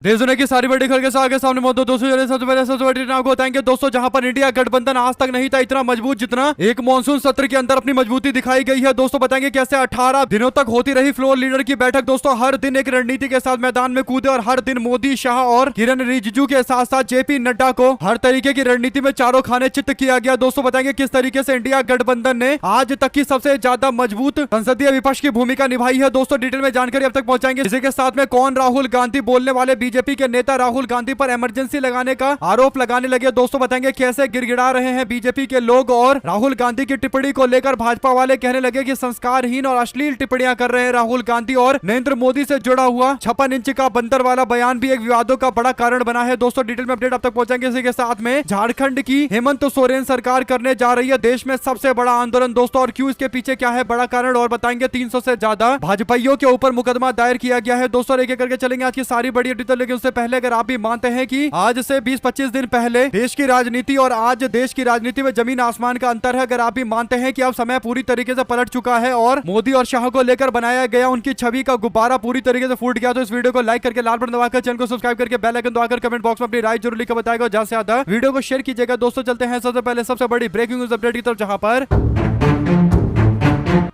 देश दुनिया की सारी बड़ी खबर के साथ सामने मौजूद दोस्तों सबसे पहले सबसे बड़ी आपको बताएंगे दोस्तों, जहां पर इंडिया गठबंधन आज तक नहीं था इतना मजबूत जितना एक मानसून सत्र के अंदर अपनी मजबूती दिखाई गई है। दोस्तों बताएंगे कैसे 18 दिनों तक होती रही फ्लोर लीडर की बैठक। दोस्तों हर दिन एक रणनीति के साथ मैदान में कूदे और हर दिन मोदी, शाह और किरण रिजिजू के साथ साथ जेपी नड्डा को हर तरीके की रणनीति में चारों खाने चित्त किया गया। दोस्तों बताएंगे किस तरीके से इंडिया गठबंधन ने आज तक की सबसे ज्यादा मजबूत संसदीय विपक्ष की भूमिका निभाई है। दोस्तों डिटेल में जानकारी अब तक पहुंचाएंगे। इसी के साथ में कौन राहुल गांधी बोलने वाले बीजेपी के नेता राहुल गांधी पर इमरजेंसी लगाने का आरोप लगाने लगे। दोस्तों बताएंगे कैसे गिड़गिड़ा रहे हैं बीजेपी के लोग और राहुल गांधी की टिप्पणी को लेकर भाजपा वाले कहने लगे कि संस्कारहीन और अश्लील टिप्पणियां कर रहे हैं राहुल गांधी। और नरेंद्र मोदी से जुड़ा हुआ 56 इंच का बंदर वाला बयान भी एक विवादों का बड़ा कारण बना है। दोस्तों डिटेल में अपडेट अब तक पहुंचाएंगे। इसी के साथ में झारखंड की हेमंत सोरेन सरकार करने जा रही है देश में सबसे बड़ा आंदोलन। दोस्तों और क्यों, इसके पीछे क्या है बड़ा कारण, और बताएंगे 300 से ज्यादा भाजपाइयों के ऊपर मुकदमा दायर किया गया है। दोस्तों एक एक करके चलेंगे आज की सारी बड़ी अपडेट। लेकिन उससे पहले अगर आप भी मानते हैं कि आज से 20-25 दिन पहले देश की राजनीति और आज देश की राजनीति में जमीन आसमान का अंतर है, अगर आप भी मानते हैं कि अब समय पूरी तरीके से पलट चुका है और मोदी और शाह को लेकर बनाया गया उनकी छवि का गुब्बारा पूरी तरीके से फूट गया, तो इस वीडियो को लाइक करके लाल बटन दबाकर चैनल को सब्सक्राइब करके बेल आइकन दबाकर कमेंट बॉक्स में अपनी राय जरूर लिखकर बताएगा। ज्यादा से ज्यादा वीडियो को शेयर कीजिएगा। दोस्तों चलते हैं सबसे पहले सबसे बड़ी ब्रेकिंग न्यूज अपडेट की तरफ, जहां पर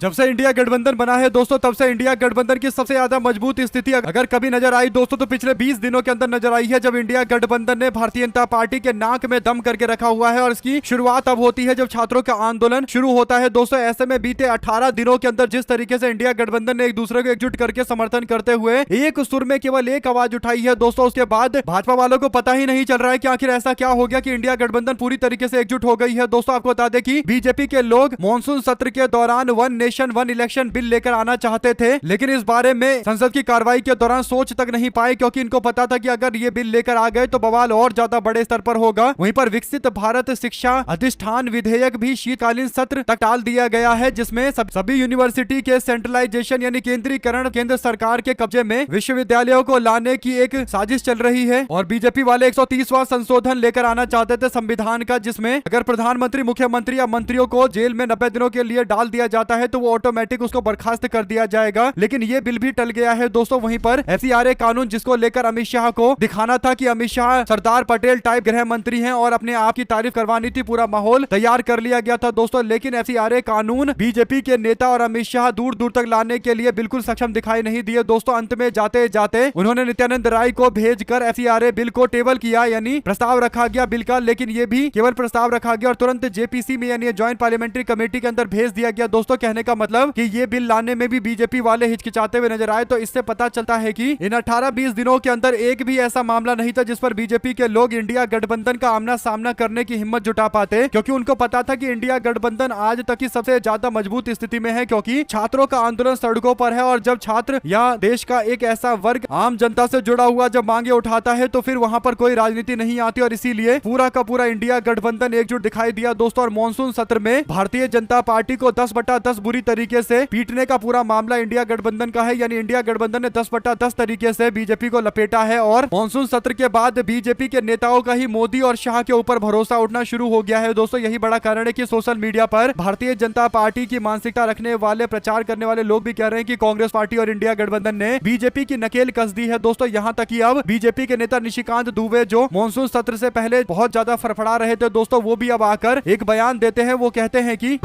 जब से इंडिया गठबंधन बना है दोस्तों तब से इंडिया गठबंधन की सबसे ज्यादा मजबूत स्थिति अगर कभी नजर आई दोस्तों तो पिछले 20 दिनों के अंदर नजर आई है, जब इंडिया गठबंधन ने भारतीय जनता पार्टी के नाक में दम करके रखा हुआ है। और इसकी शुरुआत अब होती है जब छात्रों का आंदोलन शुरू होता है। दोस्तों ऐसे में बीते 18 दिनों के अंदर जिस तरीके से इंडिया गठबंधन ने एक दूसरे को एकजुट करके समर्थन करते हुए एक सुर में केवल एक आवाज उठाई है दोस्तों, उसके बाद भाजपा वालों को पता ही नहीं चल रहा है कि आखिर ऐसा क्या हो गया कि इंडिया गठबंधन पूरी तरीके से एकजुट हो गई है। दोस्तों आपको बता दें कि बीजेपी के लोग मानसून सत्र के दौरान one nation one election bill लेकर आना चाहते थे, लेकिन इस बारे में संसद की कार्रवाई के दौरान सोच तक नहीं पाए, क्योंकि इनको पता था कि अगर ये बिल लेकर आ गए तो बवाल और ज्यादा बड़े स्तर पर होगा। वहीं पर विकसित भारत शिक्षा अधिष्ठान विधेयक भी शीतकालीन सत्र तक टाल दिया गया है, जिसमें सभी यूनिवर्सिटी के सेंट्रलाइजेशन यानी केंद्रीकरण केंद्र सरकार के कब्जे में विश्वविद्यालयों को लाने की एक साजिश चल रही है। और बीजेपी वाले 130वां संशोधन लेकर आना चाहते थे संविधान का, जिसमें अगर प्रधानमंत्री, मुख्यमंत्री या मंत्रियों को जेल में 90 दिनों के लिए डाल दिया जाता है तो वो ऑटोमेटिक उसको बर्खास्त कर दिया जाएगा। लेकिन ये बिल भी टल गया है दोस्तों। वहीं पर FCRA कानून, जिसको लेकर अमित शाह को दिखाना था कि अमित शाह सरदार पटेल टाइप गृह मंत्री हैं और अपने आप की तारीफ करवानी थी, पूरा माहौल तैयार कर लिया गया था दोस्तों। लेकिन FCRA कानून बीजेपी के नेता और अमित शाह दूर दूर तक लाने के लिए बिल्कुल सक्षम दिखाई नहीं दिए दोस्तों। अंत में जाते जाते उन्होंने नित्यानंद राय को भेजकर FCRA बिल को टेबल किया, यानी प्रस्ताव रखा गया बिल का, लेकिन ये भी केवल प्रस्ताव रखा गया और तुरंत JPC में यानी ज्वाइंट पार्लियामेंट्री कमेटी के अंदर भेज दिया गया दोस्तों। कहने का मतलब कि ये बिल लाने में भी बीजेपी वाले हिचकिचाते हुए नजर आए। तो इससे पता चलता है कि इन 18-20 दिनों के अंदर एक भी ऐसा मामला नहीं था जिस पर बीजेपी के लोग इंडिया गठबंधन का आमना सामना करने की हिम्मत जुटा पाते, क्योंकि उनको पता था कि इंडिया गठबंधन आज तक की सबसे ज्यादा मजबूत स्थिति में है, क्योंकि छात्रों का आंदोलन सड़कों पर है। और जब छात्र या देश का एक ऐसा वर्ग आम जनता से जुड़ा हुआ जब मांगे उठाता है तो फिर वहां पर कोई राजनीति नहीं आती, और इसीलिए पूरा का पूरा इंडिया गठबंधन एकजुट दिखाई दिया दोस्तों। और मानसून सत्र में भारतीय जनता पार्टी को 10/10 बुरी तरीके से पीटने का पूरा मामला इंडिया गठबंधन का है, यानी इंडिया गठबंधन ने 10/10 तरीके से बीजेपी को लपेटा है। और मानसून सत्र के बाद बीजेपी के नेताओं का ही मोदी और शाह के ऊपर भरोसा उठना शुरू हो गया है दोस्तों। यही बड़ा कारण है कि सोशल मीडिया पर भारतीय जनता पार्टी की मानसिकता रखने वाले, प्रचार करने वाले लोग भी कह रहे हैं कि कांग्रेस पार्टी और इंडिया गठबंधन ने बीजेपी की नकेल कस दी है दोस्तों। यहां तक कि अब बीजेपी के नेता निशिकांत दुबे, जो मानसून सत्र से पहले बहुत ज्यादा फड़फड़ा रहे थे दोस्तों, वो भी अब आकर एक बयान देते हैं। वो कहते हैं कि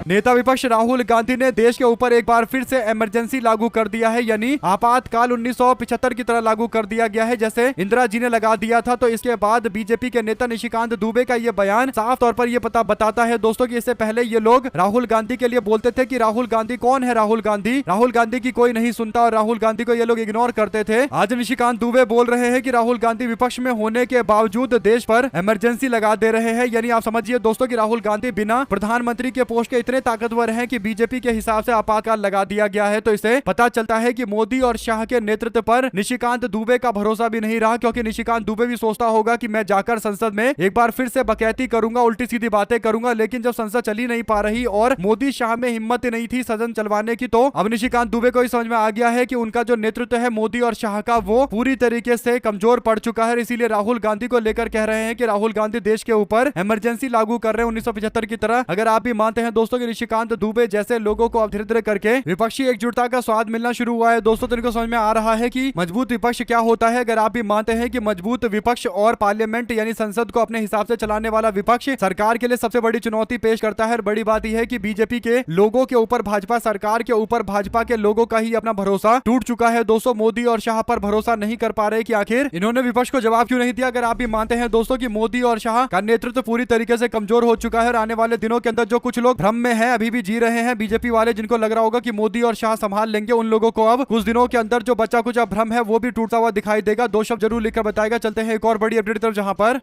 नेता विपक्ष राहुल गांधी ने देश के ऊपर एक बार फिर से इमरजेंसी लागू कर दिया है, यानी आपातकाल 1975 की तरह लागू कर दिया गया है, जैसे इंदिरा जी ने लगा दिया था। तो इसके बाद बीजेपी के नेता निशिकांत दुबे का ये बयान साफ तौर पर ये बताता है दोस्तों कि इससे पहले ये लोग राहुल गांधी के लिए बोलते थे कि राहुल गांधी कौन है, राहुल गांधी की कोई नहीं सुनता और राहुल गांधी को ये लोग इग्नोर करते थे। आज निशिकांत दुबे बोल रहे हैं कि राहुल गांधी विपक्ष में होने के बावजूद देश पर इमरजेंसी लगा दे रहे हैं, यानी आप समझिए दोस्तों कि राहुल गांधी बिना प्रधानमंत्री के पोस्ट के इतने ताकतवर हैं कि बीजेपी के हिसाब से आपातकाल लगा दिया गया है। तो इसे पता चलता है कि मोदी और शाह के नेतृत्व पर निशिकांत दुबे का भरोसा भी नहीं रहा, क्योंकि निशिकांत दुबे भी सोचता होगा कि मैं जाकर संसद में एक बार फिर से बकैती करूंगा, उल्टी सीधी बातें करूंगा। लेकिन जब संसद चली नहीं पा रही और मोदी शाह में हिम्मत नहीं थी सदन चलवाने की, तो अब निशिकांत दुबे को समझ में आ गया है कि उनका जो नेतृत्व है मोदी और शाह का, वो पूरी तरीके से कमजोर पड़ चुका है। इसीलिए राहुल गांधी को लेकर कह रहे हैं कि राहुल गांधी देश के ऊपर इमरजेंसी लागू कर रहे हैं 1975 की तरह। अगर आप भी मानते हैं दोस्तों दोस्तों कि ऋषिकांत दुबे जैसे लोगों को अवधि करके विपक्षी एकजुटता का स्वाद मिलना शुरू हुआ है। दोस्तों तो इनको समझ में आ रहा है कि मजबूत विपक्ष क्या होता है। अगर आप भी मानते हैं कि मजबूत विपक्ष और पार्लियामेंट यानी संसद को अपने हिसाब से चलाने वाला विपक्ष सरकार के लिए सबसे बड़ी चुनौती पेश करता है। बड़ी बात यह है कि बीजेपी के लोगों के ऊपर भाजपा सरकार के ऊपर भाजपा के लोगों का ही अपना भरोसा टूट चुका है। दोस्तों मोदी और शाह पर भरोसा नहीं कर पा रहे कि आखिर इन्होंने विपक्ष को जवाब क्यों नहीं दिया। अगर आप भी मानते हैं दोस्तों कि मोदी और शाह का नेतृत्व पूरी तरीके से कमजोर हो चुका है और आने वाले दिनों के अंदर जो कुछ लोग भ्रम में हैं, अभी भी जी रहे हैं बीजेपी वाले, जिनको लग रहा होगा कि मोदी और शाह संभाल लेंगे, उन लोगों को अब कुछ दिनों के अंदर जो बचा कुछ भ्रम है वो भी टूटता हुआ दिखाई देगा। दो शब्द जरूर लिखकर बताएगा। चलते हैं एक और बड़ी अपडेट तरफ, जहां पर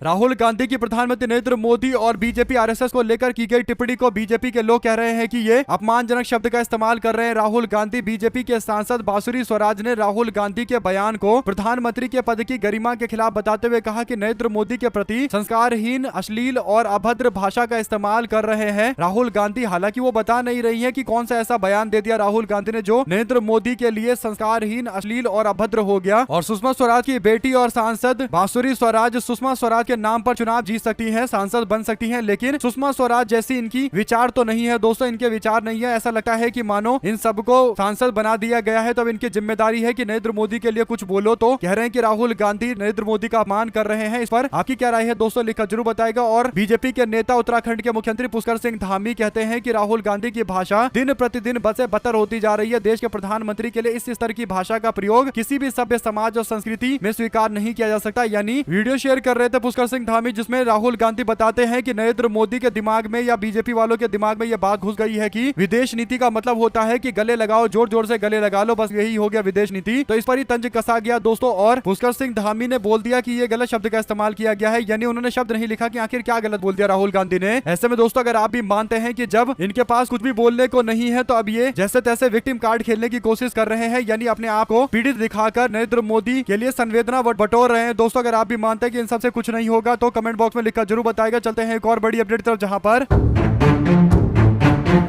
राहुल गांधी की प्रधानमंत्री नरेंद्र मोदी और बीजेपी आरएसएस को लेकर की गई टिप्पणी को बीजेपी के लोग कह रहे हैं कि ये अपमानजनक शब्द का इस्तेमाल कर रहे हैं। राहुल गांधी बीजेपी के सांसद बांसुरी स्वराज ने राहुल गांधी के बयान को प्रधानमंत्री के पद की गरिमा के खिलाफ बताते हुए कहा कि नरेंद्र मोदी के प्रति संस्कारहीन, अश्लील और अभद्र भाषा का इस्तेमाल कर रहे हैं राहुल गांधी। हालांकि वो बता नहीं रही है कि कौन सा ऐसा बयान दे दिया राहुल गांधी ने जो नरेंद्र मोदी के लिए संस्कारहीन, अश्लील और अभद्र हो गया। और सुषमा स्वराज की बेटी और सांसद बांसुरी स्वराज सुषमा स्वराज के नाम पर चुनाव जीत सकती हैं, सांसद बन सकती हैं, लेकिन सुषमा स्वराज जैसी इनकी विचार तो नहीं है। दोस्तों इनके विचार नहीं है। ऐसा लगता है कि मानो इन सबको सांसद बना दिया गया है, तो अब इनकी जिम्मेदारी है कि नरेंद्र मोदी के लिए कुछ बोलो। तो कह रहे हैं कि राहुल गांधी नरेंद्र मोदी का अपमान कर रहे हैं। इस पर आपकी क्या राय है दोस्तों, लिखकर जरूर बताएगा। और बीजेपी के नेता उत्तराखंड के मुख्यमंत्री पुष्कर सिंह धामी कहते हैं कि राहुल गांधी की भाषा दिन प्रतिदिन बसे बदतर होती जा रही है। देश के प्रधानमंत्री के लिए इस स्तर की भाषा का प्रयोग किसी भी सभ्य समाज और संस्कृति में स्वीकार नहीं किया जा सकता। यानी वीडियो शेयर कर रहे थे पुष्कर सिंह धामी, जिसमें राहुल गांधी बताते हैं कि नरेंद्र मोदी के दिमाग में या बीजेपी वालों के दिमाग में यह बात घुस गई है कि विदेश नीति का मतलब होता है कि गले लगाओ, जोर जोर से गले लगा लो, बस यही हो गया विदेश नीति। तो इस पर ही तंज कसा गया दोस्तों। और पुष्कर सिंह धामी ने बोल दिया कि ये गलत शब्द का इस्तेमाल किया गया है, यानी उन्होंने शब्द नहीं लिखा कि आखिर क्या गलत बोल दिया राहुल गांधी ने। ऐसे में दोस्तों अगर आप भी मानते हैं कि जब इनके पास कुछ भी बोलने को नहीं है, तो अब ये जैसे तैसे विक्टिम कार्ड खेलने की कोशिश कर रहे हैं, यानी अपने आप को पीड़ित दिखाकर नरेंद्र मोदी के लिए संवेदना बटोर रहे हैं। दोस्तों अगर आप भी मानते हैं कि इन सबसे कुछ नहीं होगा तो कमेंट बॉक्स में लिखकर जरूर बताएगा। चलते हैं एक और बड़ी अपडेट तरफ, जहां पर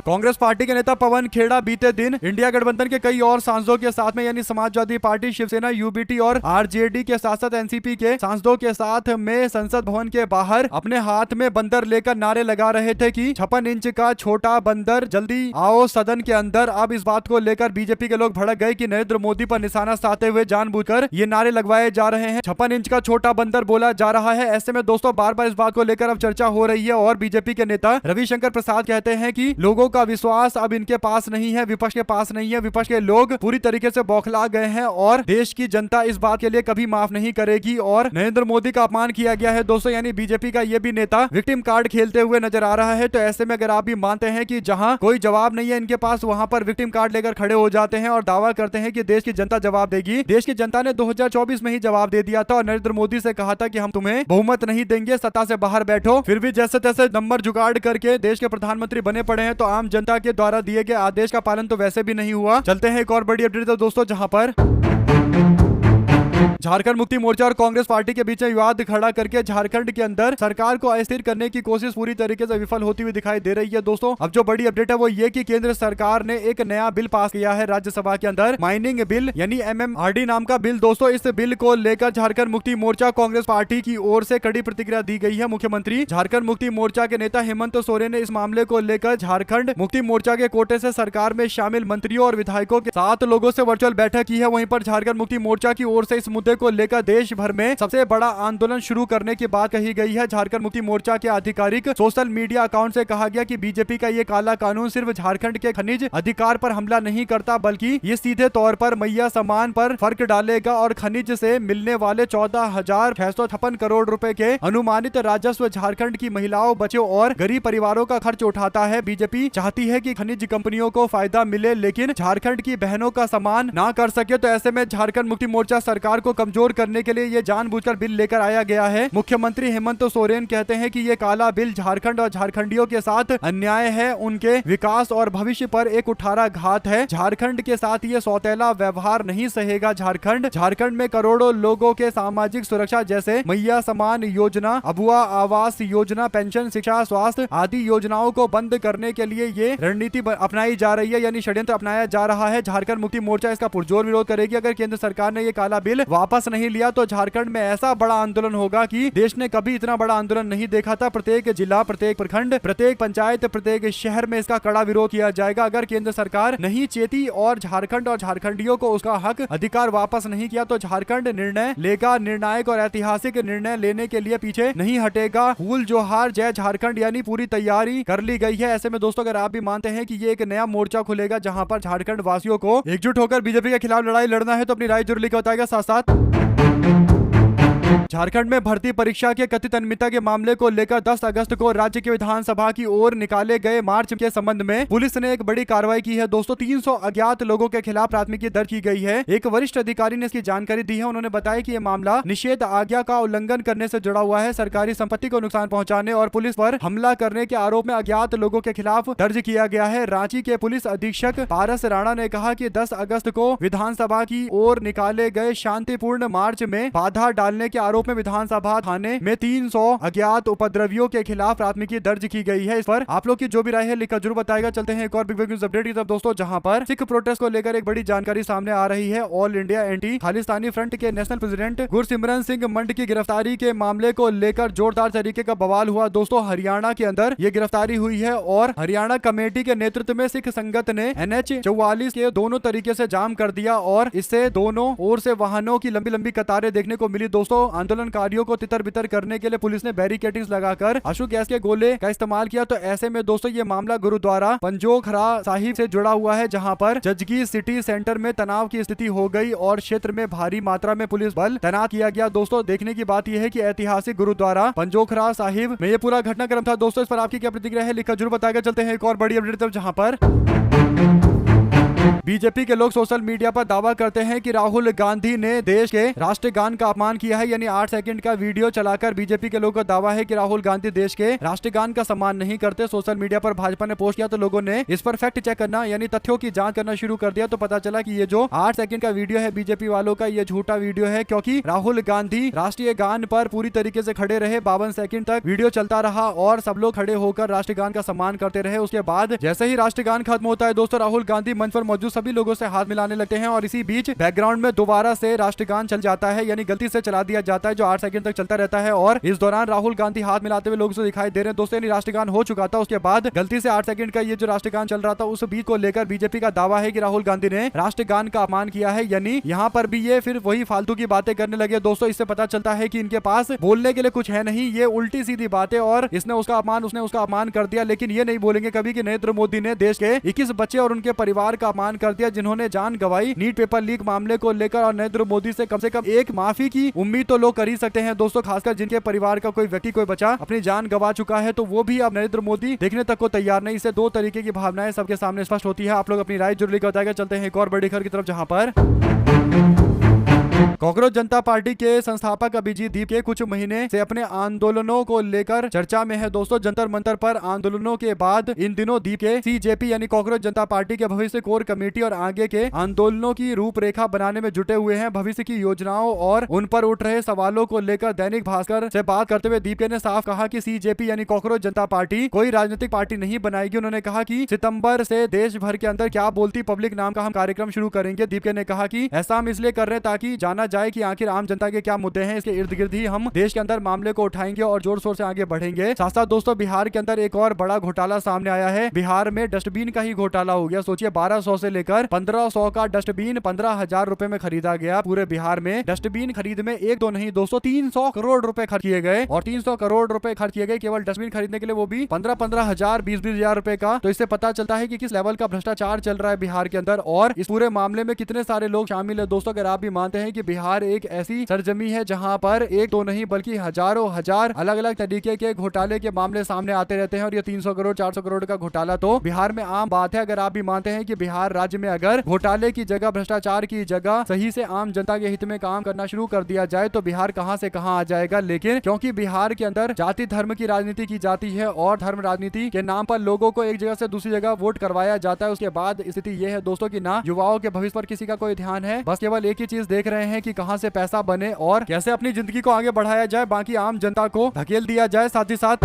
कांग्रेस पार्टी के नेता पवन खेड़ा बीते दिन इंडिया गठबंधन के कई और सांसदों के साथ में यानी समाजवादी पार्टी, शिवसेना, यूबीटी और आरजेडी के साथ साथ एनसीपी के सांसदों के साथ में संसद भवन के बाहर अपने हाथ में बंदर लेकर नारे लगा रहे थे कि 56 इंच का छोटा बंदर जल्दी आओ सदन के अंदर। अब इस बात को लेकर बीजेपी के लोग भड़क गए कि नरेंद्र मोदी पर निशाना साधते हुए जानबूझकर ये नारे लगवाए जा रहे हैं। 56 इंच का छोटा बंदर बोला जा रहा है। ऐसे में दोस्तों बार बार इस बात को लेकर अब चर्चा हो रही है और बीजेपी के नेता रविशंकर प्रसाद कहते हैं कि लोगों का विश्वास अब इनके पास नहीं है, विपक्ष के पास नहीं है। विपक्ष के लोग पूरी तरीके से बौखला गए हैं और देश की जनता इस बात के लिए कभी माफ नहीं करेगी और नरेंद्र मोदी का अपमान किया गया है दोस्तों। यानी बीजेपी का ये भी नेता विक्टिम कार्ड खेलते हुए नजर आ रहा है। तो ऐसे में अगर आप भी मानते हैं कि जहां कोई जवाब नहीं है इनके पास, वहां पर विक्टिम कार्ड लेकर खड़े हो जाते हैं और दावा करते हैं कि देश की जनता जवाब देगी। देश की जनता ने 2024 में ही जवाब दे दिया था और नरेंद्र मोदी से कहा था कि हम तुम्हें बहुमत नहीं देंगे, सत्ता से बाहर बैठो। फिर भी जैसे तैसे नंबर जुगाड़ करके देश के प्रधानमंत्री बने पड़े हैं। तो आम जनता के द्वारा दिए गए आदेश का पालन तो वैसे भी नहीं हुआ। चलते हैं एक और बड़ी अपडेट तो दोस्तों, जहां पर झारखंड मुक्ति मोर्चा और कांग्रेस पार्टी के बीच में विवाद खड़ा करके झारखंड के अंदर सरकार को अस्थिर करने की कोशिश पूरी तरीके से विफल होती हुई दिखाई दे रही है दोस्तों। अब जो बड़ी अपडेट है वो ये कि केंद्र सरकार ने एक नया बिल पास किया है राज्यसभा के अंदर, माइनिंग बिल यानी MMRD नाम का बिल दोस्तों। इस बिल को लेकर झारखंड मुक्ति मोर्चा कांग्रेस पार्टी की ओर से कड़ी प्रतिक्रिया दी गई है। मुख्यमंत्री झारखंड मुक्ति मोर्चा के नेता हेमंत सोरेन ने इस मामले को लेकर झारखंड मुक्ति मोर्चा के कोटे से सरकार में शामिल मंत्रियों और विधायकों के 7 लोगों से वर्चुअल बैठक की है। वहीं पर झारखंड मुक्ति मोर्चा की ओर से इस मुद्दे को लेकर देश भर में सबसे बड़ा आंदोलन शुरू करने की बात कही गई है। झारखंड मुक्ति मोर्चा के आधिकारिक सोशल मीडिया अकाउंट से कहा गया कि बीजेपी का ये काला कानून सिर्फ झारखंड के खनिज अधिकार पर हमला नहीं करता, बल्कि ये सीधे तौर पर मैया सम्मान पर फर्क डालेगा और खनिज से मिलने वाले 14,656 करोड़ रुपए के अनुमानित राजस्व झारखंड की महिलाओं, बच्चों और गरीब परिवारों का खर्च उठाता है। बीजेपी चाहती है कि खनिज कंपनियों को फायदा मिले, लेकिन झारखंड की बहनों का सम्मान ना कर सके। तो ऐसे में झारखंड मुक्ति मोर्चा सरकार को कमजोर करने के लिए ये जानबूझकर बिल लेकर आया गया है। मुख्यमंत्री हेमंत सोरेन कहते हैं कि ये काला बिल झारखंड और झारखंडियों के साथ अन्याय है, उनके विकास और भविष्य पर एक कुठाराघात है। झारखंड के साथ ये सौतेला व्यवहार नहीं सहेगा। झारखंड में करोड़ों लोगों के सामाजिक सुरक्षा जैसे मैया सम्मान योजना, अबुआ आवास योजना, पेंशन, शिक्षा, स्वास्थ्य आदि योजनाओं को बंद करने के लिए ये रणनीति अपनाई जा रही है, यानी षड्यंत्र अपनाया जा रहा है। झारखंड मुक्ति मोर्चा इसका पुरजोर विरोध करेगी। अगर केंद्र सरकार ने ये काला बिल वापस नहीं लिया तो झारखंड में ऐसा बड़ा आंदोलन होगा कि देश ने कभी इतना बड़ा आंदोलन नहीं देखा था। प्रत्येक जिला, प्रत्येक प्रखंड, प्रत्येक पंचायत, प्रत्येक शहर में इसका कड़ा विरोध किया जाएगा अगर केंद्र सरकार नहीं चेती और झारखंड और झारखंडियों को उसका हक अधिकार वापस नहीं किया तो झारखंड निर्णय लेगा। निर्णायक और ऐतिहासिक निर्णय लेने के लिए पीछे नहीं हटेगा। फूल जोहार जय झारखंड यानी पूरी तैयारी कर ली गई है। ऐसे में दोस्तों अगर आप भी मानते हैं कि ये एक नया मोर्चा खुलेगा जहां पर झारखंड वासियों को एकजुट होकर बीजेपी के खिलाफ लड़ाई लड़ना है तो अपनी राय जरूर लिखकर बताएगा। साथ साथ झारखंड में भर्ती परीक्षा के कथित अनियमितता के मामले को लेकर 10 अगस्त को राज्य की विधानसभा की ओर निकाले गए मार्च के संबंध में पुलिस ने एक बड़ी कार्रवाई की है। दोस्तों 300 अज्ञात लोगों के खिलाफ प्राथमिकी दर्ज की गई है। एक वरिष्ठ अधिकारी ने इसकी जानकारी दी है। उन्होंने बताया कि यह मामला निषेध आज्ञा का उल्लंघन करने से जुड़ा हुआ है। सरकारी संपत्ति को नुकसान पहुंचाने और पुलिस पर हमला करने के आरोप में अज्ञात लोगों के खिलाफ दर्ज किया गया है। रांची के पुलिस अधीक्षक पारस राणा ने कहा कि 10 अगस्त को विधानसभा की ओर निकाले गए शांतिपूर्ण मार्च में बाधा डालने के आरोप में विधानसभा थाने में 300 अज्ञात उपद्रवियों के खिलाफ प्राथमिकी दर्ज की गई है। इस पर आप लोग की जो भी राय है लिखकर जरूर बताएगा। चलते हैं एक और बिग न्यूज अपडेट की तरफ दोस्तों, जहां पर सिख प्रोटेस्ट को लेकर एक बड़ी जानकारी सामने आ रही है। All India anti Khalistani front के नेशनल प्रेसिडेंट गुरसिमरन सिंह मंड की गिरफ्तारी के मामले को लेकर जोरदार तरीके का बवाल हुआ। दोस्तों हरियाणा के अंदर ये गिरफ्तारी हुई है और हरियाणा कमेटी के नेतृत्व में सिख संगत ने NH-44 के दोनों तरीके से जाम कर दिया और इससे दोनों ओर से वाहनों की लंबी लंबी कतारें देखने को मिली। दोस्तों आंदोलनकारियों को तितर बितर करने के लिए पुलिस ने बैरिकेडिंग्स लगाकर आंसू गैस के गोले का इस्तेमाल किया। तो ऐसे में दोस्तों ये मामला गुरुद्वारा पंजोखरा साहिब से जुड़ा हुआ है, जहां पर जजगी सिटी सेंटर में तनाव की स्थिति हो गई और क्षेत्र में भारी मात्रा में पुलिस बल तैनात किया गया। दोस्तों देखने की बात यह है कि ऐतिहासिक गुरुद्वारा पंजोखरा साहिब में ये पूरा घटनाक्रम था। दोस्तों इस पर आपकी क्या प्रतिक्रिया है लिखकर जरूर बताएगा। चलते हैं एक और बड़ी अपडेट तरफ, जहां पर बीजेपी के लोग सोशल मीडिया पर दावा करते हैं कि राहुल गांधी ने देश के राष्ट्रगान का अपमान किया है। यानी 8 सेकंड का वीडियो चलाकर बीजेपी के लोगों का दावा है कि राहुल गांधी देश के राष्ट्रगान का सम्मान नहीं करते। सोशल मीडिया पर भाजपा ने पोस्ट किया तो लोगों ने इस पर फैक्ट चेक करना यानी तथ्यों की जांच करना शुरू कर दिया। तो पता चला कि ये जो 8 सेकंड का वीडियो है बीजेपी वालों का, ये झूठा वीडियो है, क्योंकि राहुल गांधी राष्ट्रीय गान पर पूरी तरीके से खड़े रहे। 52 सेकंड तक वीडियो चलता रहा और सब लोग खड़े होकर राष्ट्रगान का सम्मान करते रहे। उसके बाद जैसे ही राष्ट्रगान खत्म होता है दोस्तों, राहुल गांधी मंच पर मौजूद सभी लोगों से हाथ मिलाने लगते हैं और इसी बीच बैकग्राउंड में दोबारा से राष्ट्रगान चल जाता है, यानी गलती से चला दिया जाता है, जो 8 सेकंड तक चलता रहता है। और इस दौरान राहुल गांधी हाथ मिलाते हुए लोगों से दिखाई दे रहे हैं। दोस्तों यानी राष्ट्रगान हो चुका था, उसके बाद गलती से 8 सेकंड का ये जो राष्ट्रगान चल रहा था उस बीच को लेकर बीजेपी का दावा है कि राहुल गांधी ने राष्ट्रगान का अपमान किया है। यानी यहाँ पर भी ये फिर वही फालतू की बातें करने लगे। दोस्तों इससे पता चलता है कि इनके पास बोलने के लिए कुछ है नहीं, ये उल्टी सीधी बातें, और इसने उसका अपमान उसने उसका अपमान कर दिया। लेकिन ये नहीं बोलेंगे कभी कि नरेंद्र मोदी ने देश के 21 बच्चे और उनके परिवार का अपमान कर दिया जिन्होंने जान गंवाई नीट पेपर लीक मामले को लेकर। और नरेंद्र मोदी से कम एक माफी की उम्मीद तो लोग कर ही सकते हैं दोस्तों, खासकर जिनके परिवार का कोई व्यक्ति कोई बच्चा अपनी जान गंवा चुका है, तो वो भी अब नरेंद्र मोदी देखने तक को तैयार नहीं। इससे दो तरीके की भावनाएं सबके सामने स्पष्ट होती है। आप लोग अपनी राय जरूर लिखकर बताएगा। चलते हैं एक और बड़ी खबर की तरफ, जहां पर कांग्रेस जनता पार्टी के संस्थापक अभिजीत दीप के कुछ महीने से अपने आंदोलनों को लेकर चर्चा में है। दोस्तों जंतर मंतर पर आंदोलनों के बाद इन दिनों दीप के CJP यानी कांग्रेस जनता पार्टी के भविष्य कोर कमेटी और आगे के आंदोलनों की रूपरेखा बनाने में जुटे हुए हैं। भविष्य की योजनाओं और उन पर उठ रहे सवालों को लेकर दैनिक भास्कर से बात करते हुए दीप ने साफ कहा कि CJP यानी कांग्रेस जनता पार्टी कोई राजनीतिक पार्टी नहीं बनाएगी। उन्होंने कहा कि सितंबर से देश भर के अंदर क्या बोलती पब्लिक नाम का हम कार्यक्रम शुरू करेंगे। दीप ने कहा कि ऐसा हम इसलिए कर रहे हैं ताकि जाना जाए कि आखिर आम जनता के क्या मुद्दे हैं, इसके इर्द गिर्द ही हम देश के अंदर मामले को उठाएंगे और जोर शोर से आगे बढ़ेंगे। साथ साथ दोस्तों बिहार के अंदर एक और बड़ा घोटाला सामने आया है। बिहार में डस्टबिन का ही घोटाला हो गया। सोचिए 1200 से लेकर 1500 का डस्टबिन 15,000 रुपए में खरीदा गया। पूरे बिहार में डस्टबिन खरीद में एक दो नहीं दोस्तों 300 करोड़ रुपए खर्च किए गए, और 300 करोड़ रुपए खर्च किए गए केवल डस्टबिन खरीदने के लिए, वो भी 15,000 20,000 रुपए का। तो इससे पता चलता है कि किस लेवल का भ्रष्टाचार चल रहा है बिहार के अंदर, और इस पूरे मामले में कितने सारे लोग शामिल है। दोस्तों अगर आप भी मानते हैं कि बिहार एक ऐसी सरजमी है जहां पर एक दो नहीं बल्कि हजारों हजार अलग अलग तरीके के घोटाले के मामले सामने आते रहते हैं, और ये 300 करोड़ 400 करोड़ का घोटाला तो बिहार में आम बात है। अगर आप भी मानते हैं कि बिहार राज्य में अगर घोटाले की जगह भ्रष्टाचार की जगह सही से आम जनता के हित में काम करना शुरू कर दिया जाए तो बिहार कहां से कहां आ जाएगा। लेकिन क्योंकि बिहार के अंदर जाति धर्म की राजनीति की जाती है और धर्म राजनीति के नाम पर लोगों को एक जगह से दूसरी जगह वोट करवाया जाता है, उसके बाद स्थिति यह है दोस्तों कि ना युवाओं के भविष्य पर किसी का कोई ध्यान है, बस केवल एक ही चीज देख रहे हैं कि कहां से पैसा बने और कैसे अपनी जिंदगी को आगे बढ़ाया जाए, बाकी आम जनता को धकेल दिया जाए। साथ ही साथ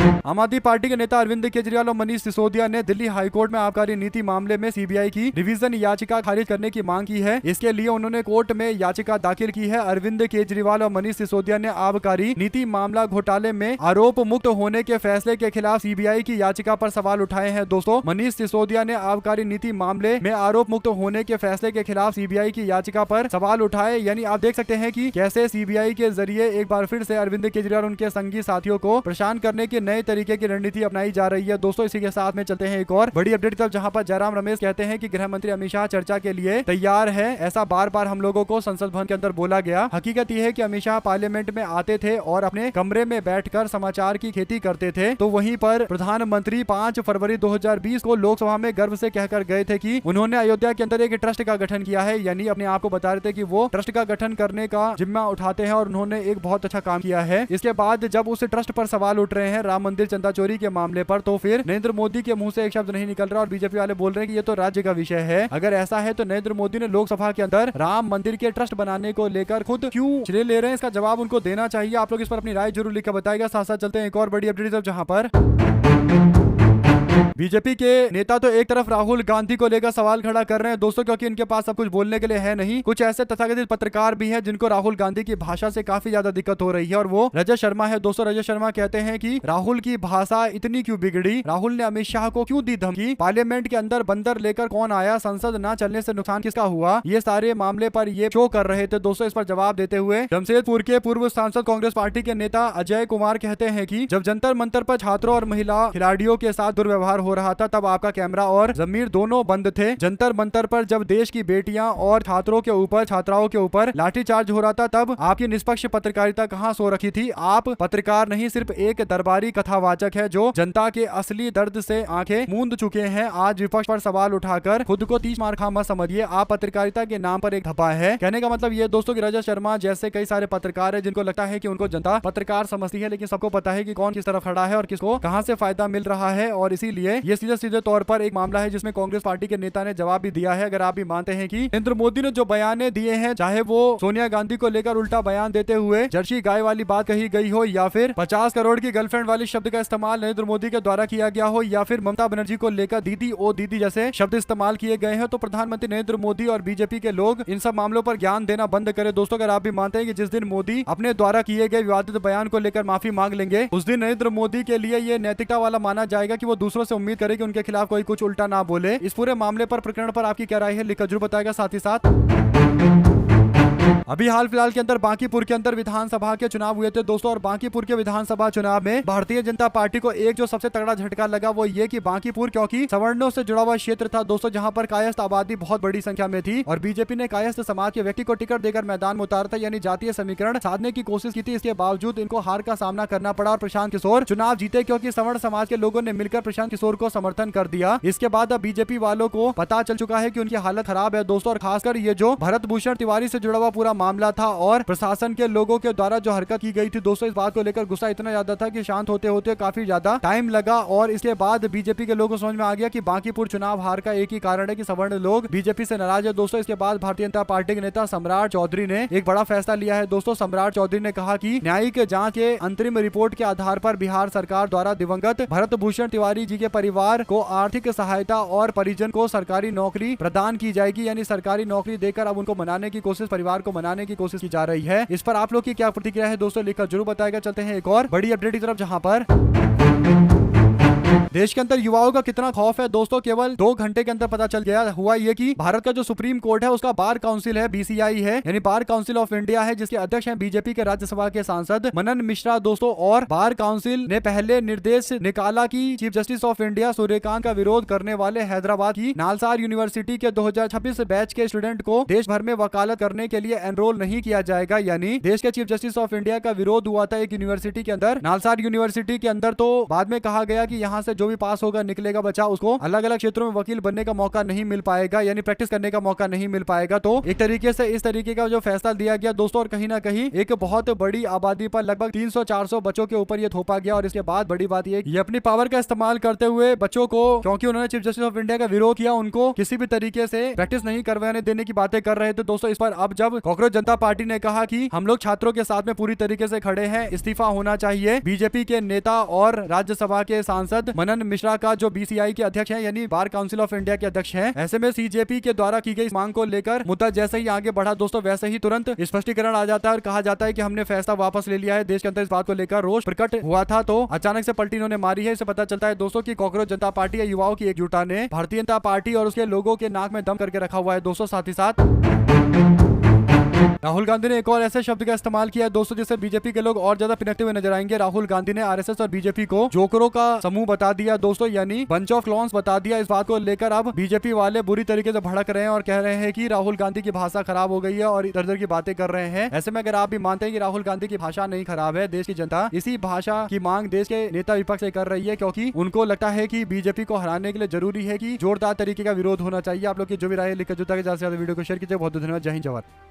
आम आदमी पार्टी के नेता अरविंद केजरीवाल और मनीष सिसोदिया ने दिल्ली हाईकोर्ट में आबकारी नीति मामले में सीबीआई की रिवीजन याचिका खारिज करने की मांग की है। इसके लिए उन्होंने कोर्ट में याचिका दाखिल की है। अरविंद केजरीवाल और मनीष सिसोदिया ने आबकारी नीति मामला घोटाले में आरोप मुक्त होने के फैसले के खिलाफ सीबीआई की याचिका पर सवाल उठाए हैं। दोस्तों, मनीष सिसोदिया ने आबकारी नीति मामले में आरोप मुक्त होने के फैसले के खिलाफ सीबीआई की याचिका पर सवाल उठाए। यानी आप देख सकते हैं कि कैसे सीबीआई के जरिए एक बार फिर से अरविंद केजरीवाल उनके संगी साथियों को परेशान करने की नए तरीके की रणनीति अपनाई जा रही है। दोस्तों, इसी के साथ में चलते हैं एक और बड़ी अपडेट तक, जहां पर जयराम रमेश कहते हैं कि गृह मंत्री अमित शाह चर्चा के लिए तैयार है। ऐसा बार बार हम लोगों को संसद भवन के अंदर बोला गया। हकीकत यह है कि अमित शाह पार्लियामेंट में आते थे और अपने कमरे में बैठकर समाचार की खेती करते थे, तो वहीं पर प्रधानमंत्री 5 फरवरी 2020 को लोकसभा में गर्व से कहकर गए थे कि उन्होंने अयोध्या के अंदर एक ट्रस्ट का गठन किया है। यानी अपने आप को बता रहे थे कि वो ट्रस्ट का गठन करने का जिम्मा उठाते हैं और उन्होंने एक बहुत अच्छा काम किया है। इसके बाद जब उस ट्रस्ट पर सवाल उठ रहे हैं राम मंदिर चंदा चोरी के मामले पर, तो फिर नरेंद्र मोदी के मुंह से एक शब्द नहीं निकल रहा और बीजेपी वाले बोल रहे हैं कि ये तो राज्य का विषय है। अगर ऐसा है तो नरेंद्र मोदी ने लोकसभा के अंदर राम मंदिर के ट्रस्ट बनाने को लेकर खुद क्यों श्रेय ले रहे हैं, इसका जवाब उनको देना चाहिए। आप लोग इस पर अपनी राय जरूर लिखकर बताएगा। साथ साथ चलते हैं एक और बड़ी अपडेट जहां पर बीजेपी के नेता तो एक तरफ राहुल गांधी को लेकर सवाल खड़ा कर रहे हैं दोस्तों, क्योंकि इनके पास सब कुछ बोलने के लिए है नहीं। कुछ ऐसे तथाकथित पत्रकार भी हैं जिनको राहुल गांधी की भाषा से काफी ज्यादा दिक्कत हो रही है और वो रजत शर्मा है। दोस्तों, रजत शर्मा कहते हैं कि राहुल की भाषा इतनी क्यों बिगड़ी, राहुल ने अमित शाह को क्यों दी धमकी, पार्लियामेंट के अंदर बंदर लेकर कौन आया, संसद न चलने से नुकसान किसका हुआ, ये सारे मामले पर ये शो कर रहे थे। दोस्तों, इस पर जवाब देते हुए जमशेदपुर के पूर्व सांसद कांग्रेस पार्टी के नेता अजय कुमार कहते हैं कि जब जंतर मंतर पर छात्रों और महिला खिलाड़ियों के साथ दुर्व्यवहार हो रहा था तब आपका कैमरा और जमीर दोनों बंद थे। जंतर मंतर पर जब देश की बेटियां और छात्रों के ऊपर छात्राओं के ऊपर लाठीचार्ज हो रहा था तब आपकी निष्पक्ष पत्रकारिता कहां सो रखी थी। आप पत्रकार नहीं, सिर्फ एक दरबारी कथावाचक है जो जनता के असली दर्द से आंखें मूंद चुके हैं। आज विपक्ष पर सवाल उठाकर खुद को 30 मार खा मत समझिए, आप पत्रकारिता के नाम पर एक धब्बा है। कहने का मतलब ये दोस्तों कि रजत शर्मा जैसे कई सारे पत्रकार है जिनको लगता है कि उनको जनता पत्रकार समझती है, लेकिन सबको पता है कि कौन किस तरफ खड़ा है और किसको कहां से फायदा मिल रहा है। और इसीलिए ये सीधे सीधे तौर पर एक मामला है जिसमें कांग्रेस पार्टी के नेता ने जवाब भी दिया है। अगर आप भी मानते हैं कि नरेंद्र मोदी ने जो बयान दिए हैं, चाहे वो सोनिया गांधी को लेकर उल्टा बयान देते हुए जर्सी गाय वाली बात कही गई हो, या फिर 50 करोड़ की गर्लफ्रेंड वाली शब्द का इस्तेमाल नरेंद्र मोदी के द्वारा किया गया हो, या फिर ममता बनर्जी को लेकर दीदी ओ दीदी जैसे शब्द इस्तेमाल किए गए हैं, तो प्रधानमंत्री नरेंद्र मोदी और बीजेपी के लोग इन सब मामलों पर ज्ञान देना बंद करें। दोस्तों, अगर आप भी मानते हैं कि जिस दिन मोदी अपने द्वारा किए गए विवादित बयान को लेकर माफी मांग लेंगे, उस दिन नरेंद्र मोदी के लिए ये नैतिकता वाला माना जाएगा कि वो दूसरों से उम्मीद करे कि उनके खिलाफ कोई कुछ उल्टा ना बोले। इस पूरे मामले पर, प्रकरण पर आपकी क्या राय है, लिखकर जरूर बताएगा। साथ ही साथ अभी हाल फिलहाल के अंदर बांकीपुर के अंदर विधानसभा के चुनाव हुए थे दोस्तों, और बांकीपुर के विधानसभा चुनाव में भारतीय जनता पार्टी को एक जो सबसे तगड़ा झटका लगा वो ये कि बांकीपुर क्योंकि सवर्णों से जुड़ा हुआ क्षेत्र था दोस्तों, जहां पर कायस्थ आबादी बहुत बड़ी संख्या में थी और बीजेपी ने कायस्थ समाज के व्यक्ति को टिकट देकर मैदान में उतारा था, यानी जातीय समीकरण साधने की कोशिश की थी। इसके बावजूद इनको हार का सामना करना पड़ा और प्रशांत किशोर चुनाव जीते, क्योंकि सवर्ण समाज के लोगों ने मिलकर प्रशांत किशोर को समर्थन कर दिया। इसके बाद अब बीजेपी वालों को पता चल चुका है कि उनकी हालत खराब है दोस्तों, और खासकर ये जो भरत भूषण तिवारी से जुड़ा हुआ पूरा मामला था और प्रशासन के लोगों के द्वारा जो हरकत की गई थी दोस्तों, इस बात को लेकर गुस्सा इतना ज्यादा था कि शांत होते होते काफी ज्यादा टाइम लगा। और इसके बाद बीजेपी के लोगों को समझ में आ गया कि बांकीपुर चुनाव हार का एक ही कारण है कि सवर्ण लोग बीजेपी से नाराज है दोस्तों। इसके बाद भारतीय जनता पार्टी के नेता सम्राट चौधरी ने एक बड़ा फैसला लिया है दोस्तों। सम्राट चौधरी ने कहा कि न्यायिक जांच के अंतरिम रिपोर्ट के आधार पर बिहार सरकार द्वारा दिवंगत भरत भूषण तिवारी जी के परिवार को आर्थिक सहायता और परिजन को सरकारी नौकरी प्रदान की जाएगी, यानी सरकारी नौकरी देकर अब उनको मनाने की कोशिश, परिवार को मनाने की कोशिश की जा रही है। इस पर आप लोग की क्या प्रतिक्रिया है दोस्तों, लिखकर जरूर बताएगा। चलते हैं एक और बड़ी अपडेट की तरफ, जहां पर देश के अंदर युवाओं का कितना खौफ है दोस्तों, केवल 2 घंटे के अंदर पता चल गया। हुआ ये कि भारत का जो सुप्रीम कोर्ट है उसका बार काउंसिल है, बीसीआई है, यानी बार काउंसिल ऑफ इंडिया है, जिसके अध्यक्ष हैं बीजेपी के राज्यसभा के सांसद मनन मिश्रा दोस्तों। और बार काउंसिल ने पहले निर्देश निकाला कि chief justice of India Suryakant का विरोध करने वाले हैदराबाद की नालसार यूनिवर्सिटी के 2026 बैच के स्टूडेंट को देश भर में वकालत करने के लिए एनरोल नहीं किया जाएगा। यानी देश के चीफ जस्टिस ऑफ इंडिया का विरोध हुआ था एक यूनिवर्सिटी के अंदर, नालसार यूनिवर्सिटी के अंदर, तो बाद में कहा गया कि यहाँ से जो भी पास होगा निकलेगा बच्चा उसको अलग अलग क्षेत्रों में वकील बनने का मौका नहीं मिल पाएगा, यानी प्रैक्टिस करने का मौका नहीं मिल पाएगा। तो एक तरीके से इस तरीके का जो फैसला दिया गया दोस्तों, और कहीं ना कहीं एक बहुत बड़ी आबादी पर लगभग 300-400 बच्चों के ऊपर ये थोपा गया। और इसके बाद बड़ी बात ये अपनी पावर का इस्तेमाल करते हुए बच्चों को, क्योंकि उन्होंने चीफ जस्टिस ऑफ इंडिया का विरोध किया, उनको किसी भी तरीके से प्रैक्टिस नहीं करवाने देने की बातें कर रहे थे दोस्तों। इस पर अब जब कॉकरोच जनता पार्टी ने कहा कि हम लोग छात्रों के साथ में पूरी तरीके से खड़े हैं, इस्तीफा होना चाहिए, बीजेपी के नेता और राज्यसभा के सांसद मनन मिश्रा का जो बीसीआई के अध्यक्ष हैं यानी बार काउंसिल ऑफ इंडिया के अध्यक्ष हैं, ऐसे में सीजेपी के द्वारा की गई मांग को लेकर मुद्दा जैसे ही आगे बढ़ा दोस्तों, वैसे ही तुरंत स्पष्टीकरण आ जाता है और कहा जाता है कि हमने फैसला वापस ले लिया है। देश के अंदर इस बात को लेकर रोष प्रकट हुआ था, तो अचानक से पलटी इन्होंने मारी है। इससे पता चलता है दोस्तों कि कॉकरोच जनता पार्टी या युवाओं की एकजुटता ने भारतीय जनता पार्टी और उसके लोगों के नाक में दम करके रखा हुआ है दोस्तों। साथ ही साथ राहुल गांधी ने एक और ऐसे शब्द का इस्तेमाल किया है दोस्तों, जिससे बीजेपी के लोग और ज्यादा पिनकते हुए नजर आएंगे। राहुल गांधी ने आरएसएस और बीजेपी को जोकरों का समूह बता दिया दोस्तों, यानी बंच ऑफ क्लॉन्स बता दिया। इस बात को लेकर अब बीजेपी वाले बुरी तरीके से भड़क रहे हैं और कह रहे हैं कि राहुल गांधी की भाषा खराब हो गई है और इधर उधर की बातें कर रहे हैं। ऐसे में अगर आप भी मानते हैं कि राहुल गांधी की भाषा नहीं खराब है, देश की जनता इसी भाषा की मांग देश के नेता विपक्ष से कर रही है, क्योंकि उनको लगता है कि बीजेपी को हराने के लिए जरूरी है कि जोरदार तरीके का विरोध होना चाहिए। आप लोग की जो भी राय लिखकर जुटा के ज्यादा से ज्यादा वीडियो को शेयर कीजिए। बहुत धन्यवाद। जय हिंद, जवाहर।